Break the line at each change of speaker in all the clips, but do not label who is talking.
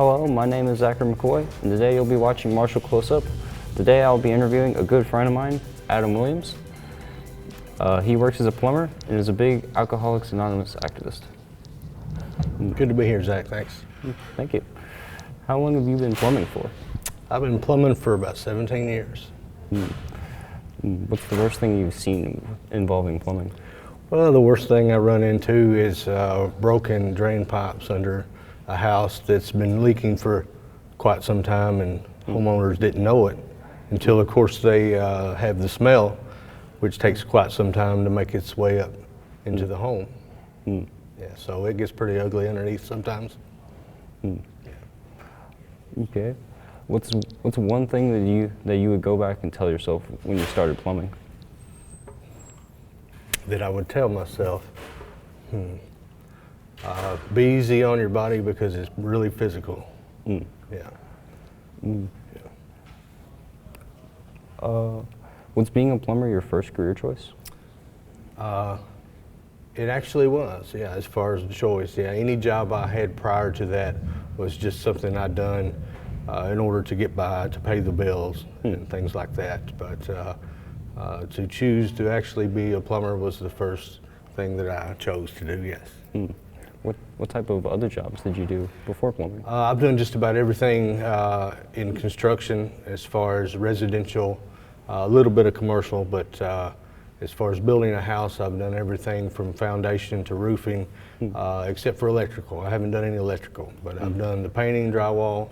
Hello, my name is Zachary McCoy, and today you'll be watching Marshall Close-Up. Today I'll be interviewing a good friend of mine, Adam Williams. He works as a plumber and is a big Alcoholics Anonymous activist.
Good to be here, Zach. Thanks.
Thank you. How long have you been plumbing for?
I've been plumbing for about 17 years.
What's the worst thing you've seen involving plumbing?
Well, the worst thing I run into is broken drain pipes under a house that's been leaking for quite some time, and homeowners didn't know it until, of course, they have the smell, which takes quite some time to make its way up into the home. Yeah, so it gets pretty ugly underneath sometimes.
Okay. What's one thing that you would go back and tell yourself when you started plumbing?
That I would tell myself, be easy on your body because it's really physical. Yeah.
Was being a plumber your first career choice?
It actually was, yeah, as far as the choice. Yeah, any job I had prior to that was just something I'd done in order to get by, to pay the bills and things like that. But to choose to actually be a plumber was the first thing that I chose to do, yes.
What type of other jobs did you do before plumbing?
I've done just about everything in construction, as far as residential, a little bit of commercial, but as far as building a house, I've done everything from foundation to roofing, except for electrical. I haven't done any electrical, but I've done the painting, drywall,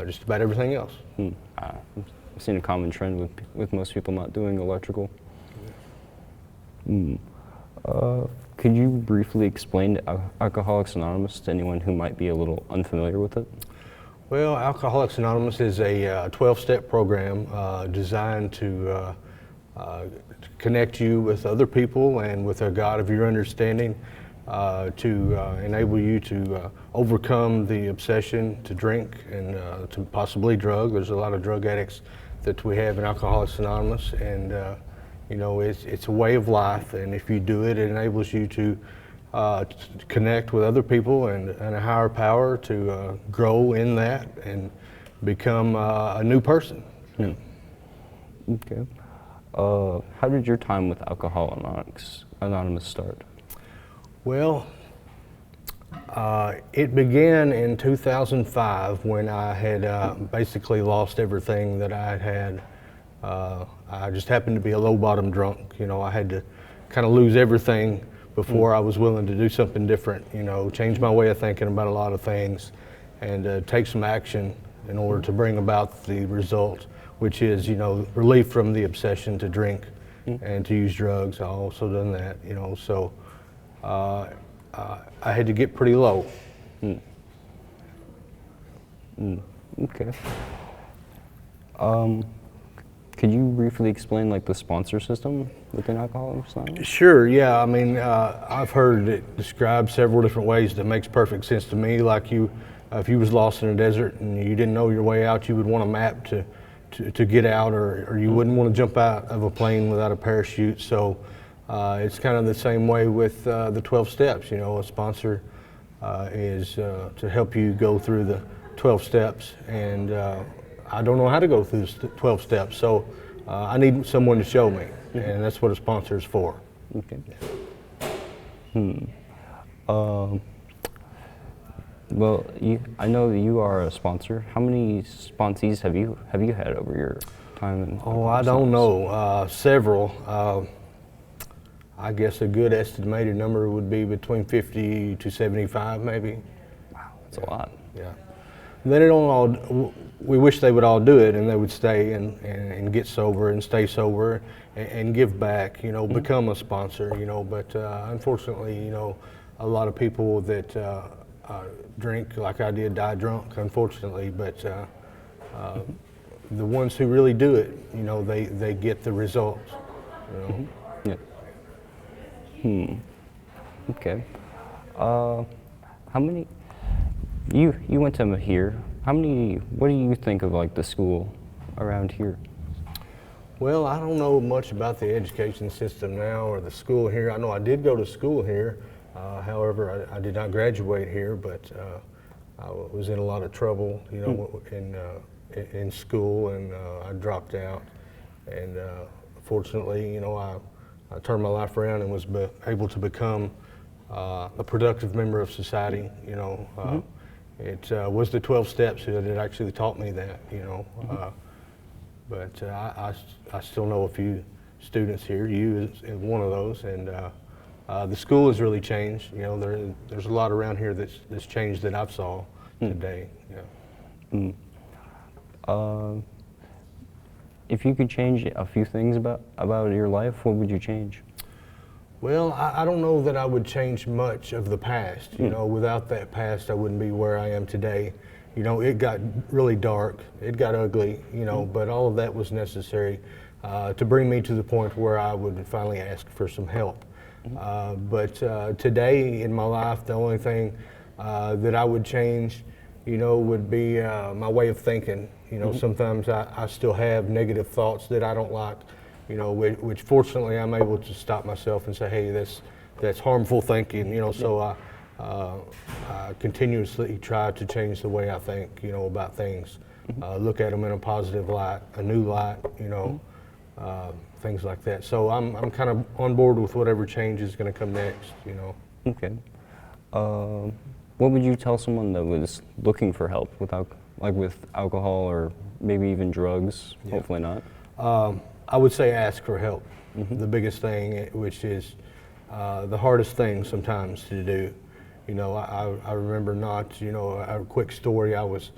just about everything else.
I've seen a common trend with most people not doing electrical. Could you briefly explain Alcoholics Anonymous to anyone who might be a little unfamiliar with it?
Well, Alcoholics Anonymous is a 12-step program designed to connect you with other people and with a God of your understanding to enable you to overcome the obsession to drink and to possibly drug. There's a lot of drug addicts that we have in Alcoholics Anonymous, and you know, it's a way of life, and if you do it, it enables you to connect with other people and a higher power to grow in that and become a new person.
Okay. How did your time with Alcoholics Anonymous start? Well,
it began in 2005 when I had basically lost everything that I had. I just happened to be a low bottom drunk. You know, I had to kind of lose everything before I was willing to do something different, you know, change my way of thinking about a lot of things and take some action in order to bring about the result, which is, you know, relief from the obsession to drink and to use drugs. I also done that, you know, so I had to get pretty low.
Okay. Could you briefly explain like the sponsor system within Alcoholics Anonymous?
Sure, yeah. I mean, I've heard it described several different ways that makes perfect sense to me. Like if you was lost in a desert and you didn't know your way out, you would want a map to get out, or you wouldn't want to jump out of a plane without a parachute. So it's kind of the same way with the 12 steps. You know, a sponsor is to help you go through the 12 steps, and I don't know how to go through the 12 steps, so I need someone to show me, and that's what a sponsor is for.
Okay. Well, I know that you are a sponsor. How many sponsees have you had over your time in?
Oh, I don't know. Several. I guess a good estimated number would be between 50 to 75, maybe.
Wow, that's a lot.
Yeah. And then it don't all. We wish they would all do it, and they would stay and get sober and stay sober and give back. You know, become a sponsor. You know, but unfortunately, you know, a lot of people that drink like I did die drunk, unfortunately. But the ones who really do it, you know, they get the results. You know?
Yeah. Okay. How many? You went to here. What do you think of like the school around here?
Well, I don't know much about the education system now or the school here. I know I did go to school here. However, I did not graduate here, but I was in a lot of trouble, you know, in school, and I dropped out. And fortunately, you know, I turned my life around and was able to become a productive member of society. You know, it was the 12 steps that had actually taught me that. You know, but I still know a few students here. You is one of those, and the school has really changed. You know, there's a lot around here that's changed that I've saw today. Yeah.
If you could change a few things about your life, what would you change?
Well, I don't know that I would change much of the past. You know, without that past, I wouldn't be where I am today. You know, it got really dark, it got ugly, you know, but all of that was necessary to bring me to the point where I would finally ask for some help. But today in my life, the only thing that I would change, you know, would be my way of thinking. You know, sometimes I still have negative thoughts that I don't like, you know, which fortunately I'm able to stop myself and say, hey, that's harmful thinking, you know, so I continuously try to change the way I think, you know, about things. Look at them in a positive light, a new light, you know, things like that. So I'm kind of on board with whatever change is going to come next, you know.
Okay. What would you tell someone that was looking for help with alcohol or maybe even drugs? Yeah. Hopefully not.
I would say ask for help. The biggest thing, which is the hardest thing sometimes to do. You know, I remember not, you know, a quick story. I was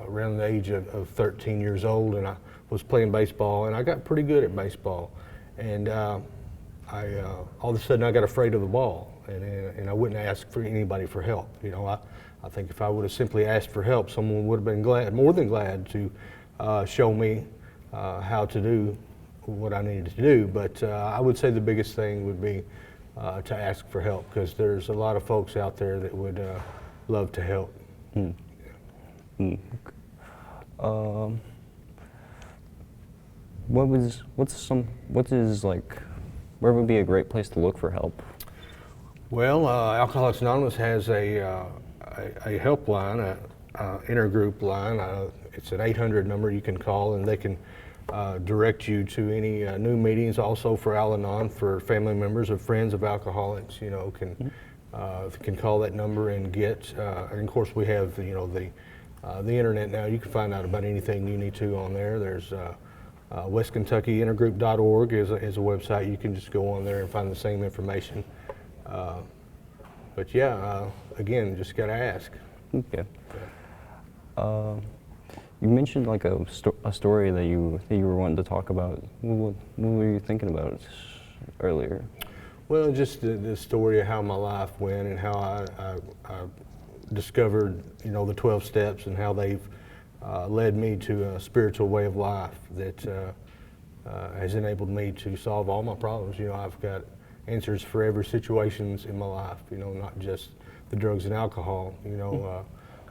around the age of 13 years old, and I was playing baseball, and I got pretty good at baseball. And all of a sudden I got afraid of the ball, and I wouldn't ask for anybody for help. You know, I think if I would have simply asked for help, someone would have been more than glad to show me how to do what I needed to do. But I would say the biggest thing would be to ask for help, because there's a lot of folks out there that would love to help.
Where would be a great place to look for help?
Well, Alcoholics Anonymous has a helpline, a intergroup line. It's an 800 number you can call, and they can direct you to any new meetings. Also for Al-Anon, for family members or friends of alcoholics, you know, can call that number and get. And of course, we have the internet now. You can find out about anything you need to on there. There's westkentuckyintergroup.org is a website. You can just go on there and find the same information. But yeah, again, just got to ask.
Okay. You mentioned like a story that you were wanting to talk about. What were you thinking about earlier?
Well, just the story of how my life went and how I discovered, you know, the 12 steps and how they've led me to a spiritual way of life that has enabled me to solve all my problems. You know, I've got answers for every situations in my life, you know, not just the drugs and alcohol. You know,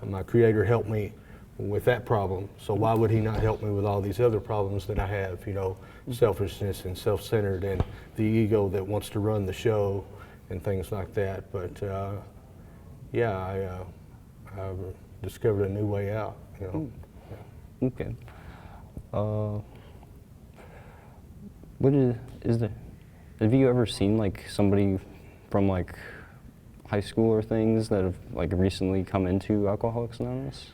my Creator helped me with that problem, so why would He not help me with all these other problems that I have, you know, selfishness and self-centered and the ego that wants to run the show and things like that. But yeah, I discovered a new way out, you know.
Okay. What is there? Have you ever seen like somebody from like high school or things that have like recently come into Alcoholics Anonymous?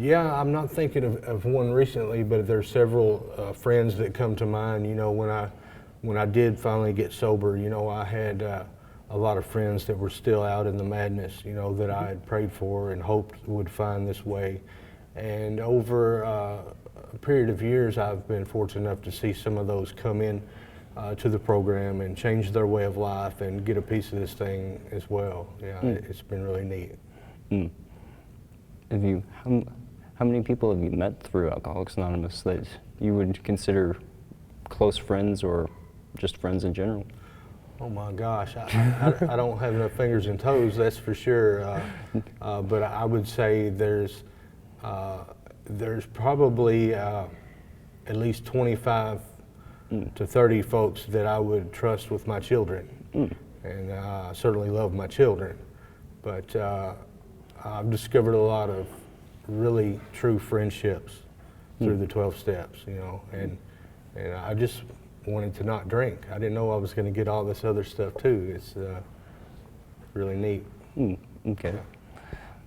Yeah, I'm not thinking of one recently, but there's several friends that come to mind. You know, when I did finally get sober, you know, I had a lot of friends that were still out in the madness, you know, that I had prayed for and hoped would find this way. And over a period of years, I've been fortunate enough to see some of those come in to the program and change their way of life and get a piece of this thing as well. Yeah, it's been really neat.
How many people have you met through Alcoholics Anonymous that you would consider close friends or just friends in general?
Oh my gosh, I don't have enough fingers and toes, that's for sure. But I would say there's probably at least 25 to 30 folks that I would trust with my children. And I certainly love my children. but I've discovered a lot of really true friendships through the 12 steps, you know, and I just wanted to not drink. I didn't know I was going to get all this other stuff too. It's really neat.
Okay.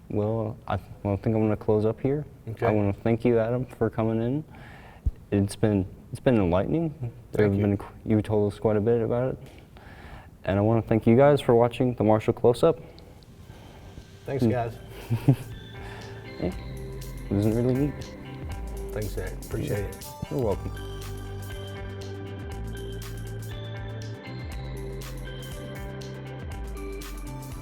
Well, I think I'm going to close up here.
Okay.
I want to thank you, Adam, for coming in. It's been enlightening.
Thank you.
You told us quite a bit about it. And I want to thank you guys for watching the Marshall Close-Up.
Thanks, guys.
It was really neat.
Thanks, Zach. Appreciate it.
You're welcome.